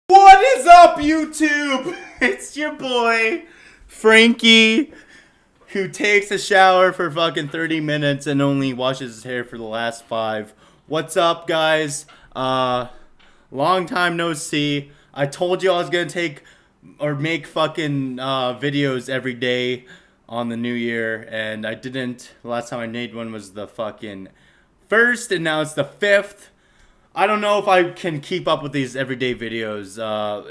What is up, YouTube? It's your boy, Frankie, who takes a shower for fucking 30 minutes and only washes his hair for the last 5. What's up, guys? Long time no see. I told you I was gonna make fucking videos every day on the new year, and I didn't. The last time I made one was the fucking 1st, and now it's the 5th. I don't know if I can keep up with these everyday videos.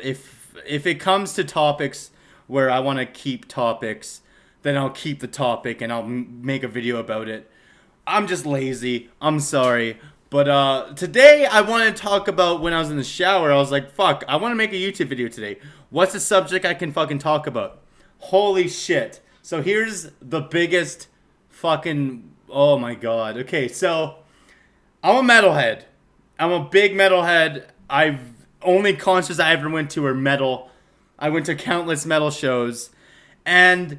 If it comes to topics where I want to keep topics, then I'll keep the topic and I'll make a video about it. I'm just lazy. I'm sorry. But today I want to talk about when I was in the shower. I was like, fuck, I want to make a YouTube video today. What's a subject I can fucking talk about? Holy shit. So here's the biggest fucking... Oh my god. Okay, so I'm a metalhead. I'm a big metalhead. Only concerts I ever went to were metal. I went to countless metal shows. And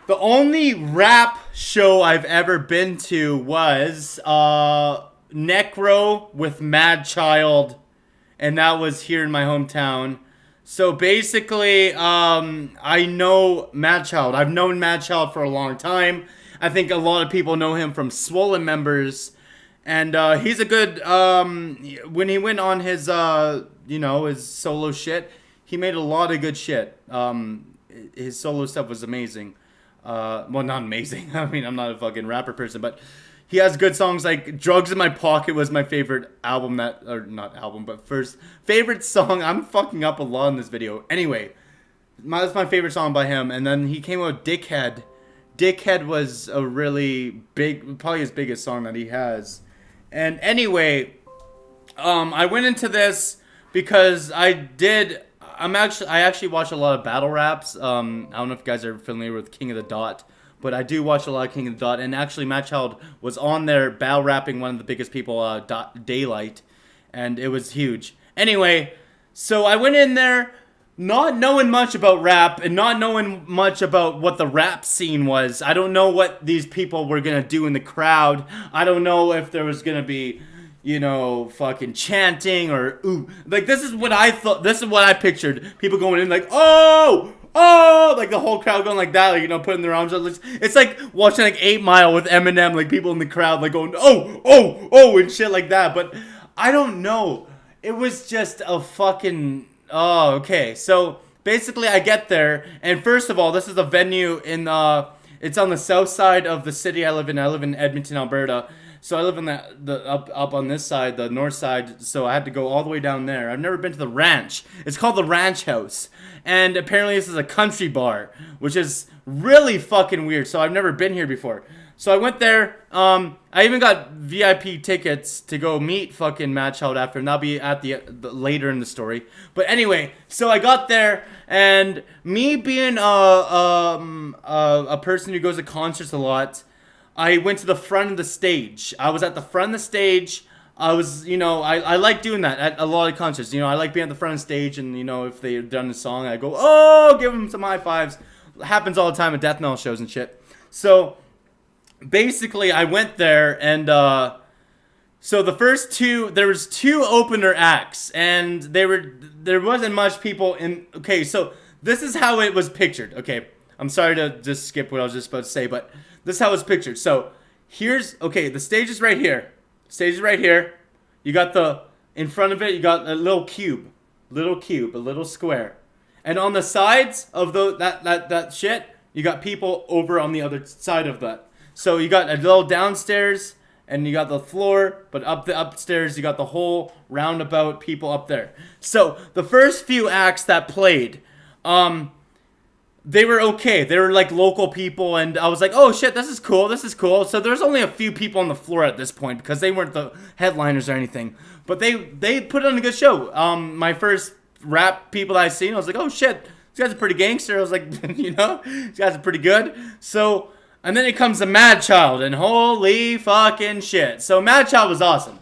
the only rap show I've ever been to was Necro with Mad Child. And that was here in my hometown. So basically, I know Mad Child. I've known Mad Child for a long time. I think a lot of people know him from Swollen Members. And he's a good, when he went on his, his solo shit, he made a lot of good shit. His solo stuff was amazing. Well, not amazing. I mean, I'm not a fucking rapper person, but he has good songs like Drugs in My Pocket was my favorite album first favorite song. I'm fucking up a lot in this video. Anyway, that's my favorite song by him. And then he came out with Dickhead. Dickhead was a really big, probably his biggest song that he has. And anyway, I went into this because I actually watch a lot of battle raps. I don't know if you guys are familiar with King of the Dot, but I do watch a lot of King of the Dot. And actually, Matt Child was on there battle rapping one of the biggest people, Daylight, and it was huge. Anyway, so I went in there not knowing much about rap and not knowing much about what the rap scene was. I don't know what these people were going to do in the crowd. I don't know if there was going to be, fucking chanting or ooh. Like, this is what I thought. This is what I pictured. People going in like, oh, like the whole crowd going like that, like, putting their arms up. It's like watching like 8 Mile with Eminem, like people in the crowd like going, oh, and shit like that. But I don't know. It was just a fucking... Oh, okay. So basically, I get there, and first of all, this is a venue in it's on the south side of the city I live in. I live in Edmonton, Alberta. So I live in the up on this side, the north side. So I had to go all the way down there. I've never been to the ranch. It's called the Ranch House, and apparently this is a country bar, which is really fucking weird. So I've never been here before. So I went there. I even got VIP tickets to go meet fucking Mad Child after, and that'll be at the later in the story. But anyway, so I got there, and me being a person who goes to concerts a lot, I went to the front of the stage. I was at the front of the stage. I was, I like doing that at a lot of concerts. I like being at the front of the stage, and if they've done a song, I go, oh, give them some high fives. It happens all the time at death metal shows and shit. So basically, I went there, and so the first two, there was 2 opener acts, and there wasn't much people in. Okay, so this is how it was pictured. Okay, I'm sorry to just skip what I was just about to say, but this is how it's pictured. So the stage is right here. Stage is right here. You got in front of it, you got a little cube, a little square, and on the sides of that shit, you got people over on the other side of that. So you got a little downstairs, and you got the floor, but upstairs you got the whole roundabout people up there. So the first few acts that played, they were okay. They were like local people, and I was like, oh shit, this is cool. So there's only a few people on the floor at this point because they weren't the headliners or anything. But they put on a good show. My first rap people that I seen, I was like, oh shit, these guys are pretty gangster. I was like, these guys are pretty good. So... And then it comes the Mad Child, and holy fucking shit. So Mad Child was awesome.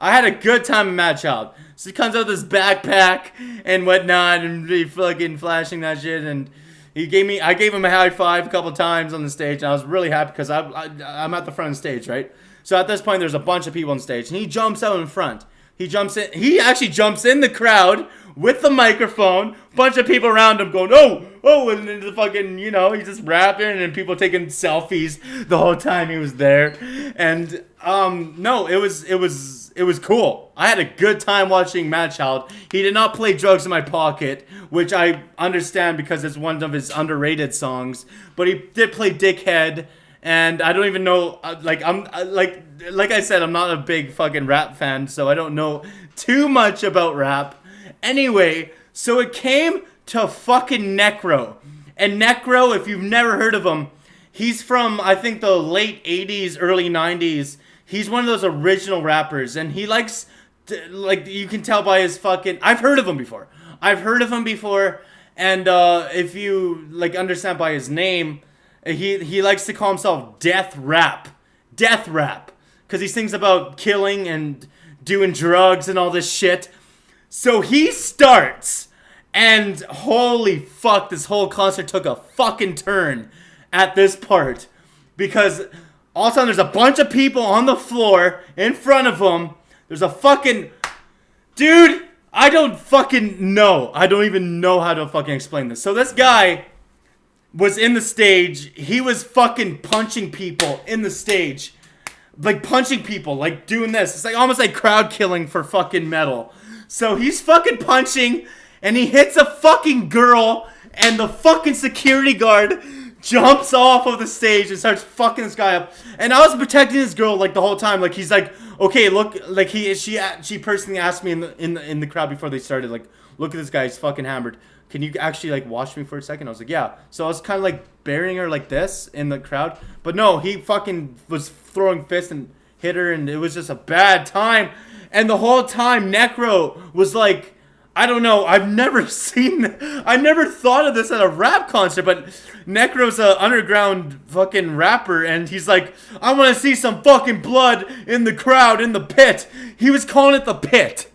I had a good time with Mad Child. So he comes out with this backpack and whatnot, and he fucking flashing that shit, and I gave him a high five a couple times on the stage, and I was really happy because I'm at the front of the stage, right? So at this point, there's a bunch of people on stage, and he jumps out in front. He actually jumps in the crowd with the microphone, bunch of people around him going, oh, and then the fucking, he's just rapping and people taking selfies the whole time he was there. And, no, it was cool. I had a good time watching Madchild. He did not play Drugs in My Pocket, which I understand because it's one of his underrated songs, but he did play Dickhead. And I don't even know, like I said, I'm not a big fucking rap fan, so I don't know too much about rap. Anyway, so it came to fucking Necro. And Necro, if you've never heard of him, he's from, I think, the late 80s, early 90s. He's one of those original rappers, and he likes, you can tell by his fucking, I've heard of him before, and if you, understand by his name, he likes to call himself Death Rap, because he sings about killing and doing drugs and all this shit. So he starts, and holy fuck, this whole concert took a fucking turn at this part, because all of a sudden there's a bunch of people on the floor in front of him. There's a fucking dude. I don't fucking know. I don't even know how to fucking explain this. So this guy was in the stage. He was fucking punching people in the stage. Like punching people, like doing this. It's like almost like crowd killing for fucking metal. So he's fucking punching and he hits a fucking girl and the fucking security guard jumps off of the stage and starts fucking this guy up. And I was protecting this girl like the whole time. Like he's like, okay, look, like she personally asked me in the crowd before they started, like, look at this guy, he's fucking hammered. Can you actually like watch me for a second? I was like, yeah. So I was kind of like burying her like this in the crowd, but no, he fucking was throwing fists and hit her, and it was just a bad time. And the whole time, Necro was like, I don't know, I never thought of this at a rap concert, but Necro's a underground fucking rapper, and he's like, I want to see some fucking blood in the crowd, in the pit. He was calling it the pit.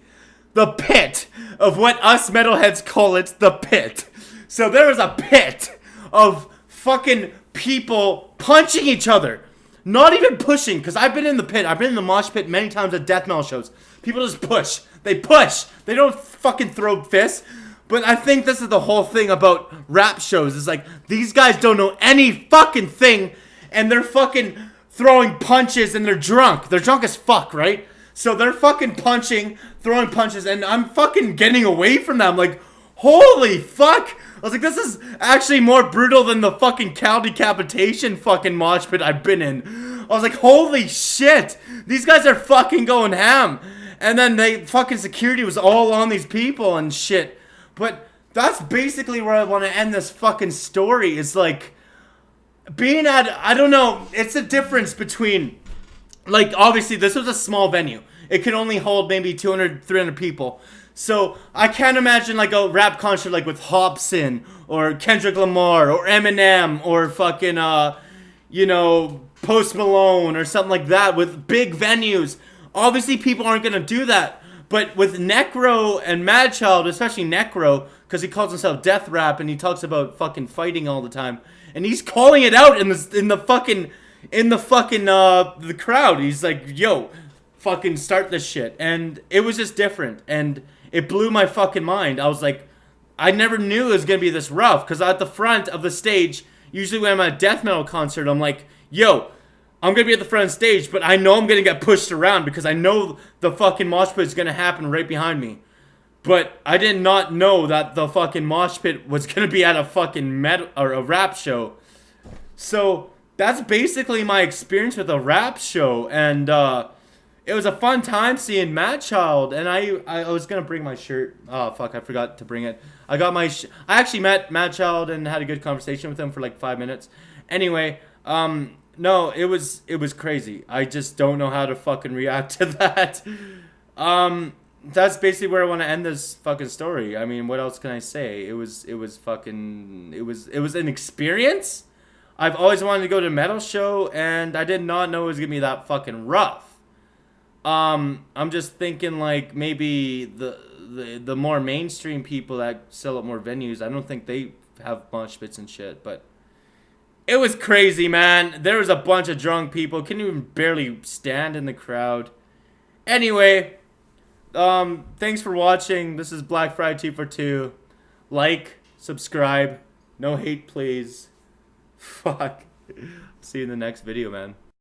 The pit of what us metalheads call it, the pit. So there was a pit of fucking people punching each other. Not even pushing, because I've been in the pit. I've been in the mosh pit many times at death metal shows. People just push. They push. They don't fucking throw fists. But I think this is the whole thing about rap shows. It's like, these guys don't know any fucking thing, and they're fucking throwing punches, and they're drunk. They're drunk as fuck, right? So they're fucking punching, throwing punches, and I'm fucking getting away from them. Like, holy fuck. I was like, this is actually more brutal than the fucking cow decapitation fucking mosh pit I've been in. I was like, holy shit. These guys are fucking going ham. And then fucking security was all on these people and shit. But that's basically where I want to end this fucking story. It's like, being at, I don't know, it's a difference between, like, obviously this was a small venue. It could only hold maybe 200, 300 people. So I can't imagine like a rap concert like with Hobson or Kendrick Lamar or Eminem or fucking, Post Malone or something like that with big venues. Obviously people aren't going to do that. But with Necro and Madchild, especially Necro, because he calls himself Death Rap and he talks about fucking fighting all the time. And he's calling it out in the crowd. He's like, yo, fucking start this shit. And it was just different. And it blew my fucking mind. I was like, I never knew it was going to be this rough. Because at the front of the stage, usually when I'm at a death metal concert, I'm like, yo, I'm going to be at the front of the stage, but I know I'm going to get pushed around because I know the fucking mosh pit is going to happen right behind me. But I did not know that the fucking mosh pit was going to be at a fucking metal or a rap show. So that's basically my experience with a rap show. And it was a fun time seeing Madchild. And I was going to bring my shirt. Oh, fuck, I forgot to bring it. I actually met Madchild and had a good conversation with him for like 5 minutes. Anyway, no, it was crazy. I just don't know how to fucking react to that. That's basically where I want to end this fucking story. I mean, what else can I say? It was an experience. I've always wanted to go to a metal show, and I did not know it was gonna be that fucking rough. I'm just thinking like maybe the more mainstream people that sell at more venues, I don't think they have mosh pits and shit, but it was crazy, man. There was a bunch of drunk people, couldn't even barely stand in the crowd. Anyway, Thanks for watching. This is Black Friday 2 for 2. Like, subscribe. No hate, please. Fuck. See you in the next video, man.